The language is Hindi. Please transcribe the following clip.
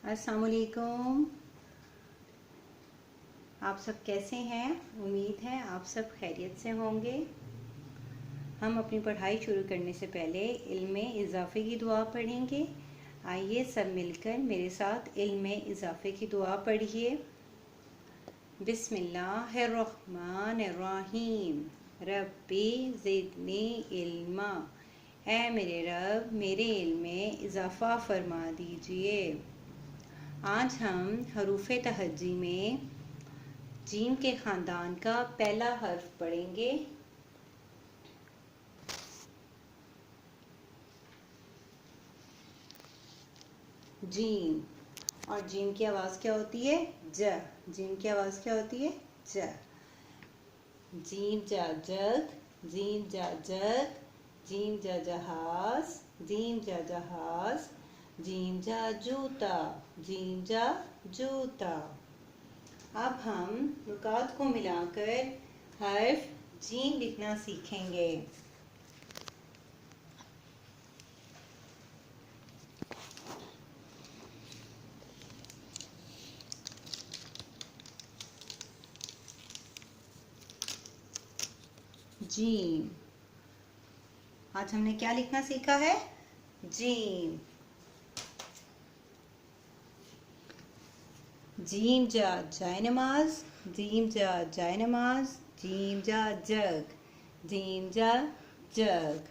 अस्सलामुअलैकुम। आप सब कैसे हैं? उम्मीद है आप सब खैरियत से होंगे। हम अपनी पढ़ाई शुरू करने से पहले इल्म में इजाफ़े की दुआ पढ़ेंगे। आइए सब मिलकर मेरे साथ इल्म में इजाफ़े की दुआ पढ़िए। बिस्मिल्लाहिर्रहमानिर्रहीम। रब्बी ज़िदनी इल्मा। ऐ मेरे रब, मेरे इल्म में इजाफ़ा फरमा दीजिए। आज हम हरूफ तहज्जी में जीम के ख़ानदान का पहला हर्फ पढ़ेंगे। जीम। और जीम की आवाज़ क्या होती है? ज। जीम की आवाज़ क्या होती है? ज। जीम जा जग, जीम जा जग, जीम जा जहाज, जीम जा जहाज, जीम जा जूता, जीम जा जूता। अब हम नुकात को मिलाकर हर्फ जीम लिखना सीखेंगे। जीम। आज हमने क्या लिखना सीखा है? जीम। जीम जा जायनमाज, जीम जा जायनमाज, जीम जा जग, जीम जा जग।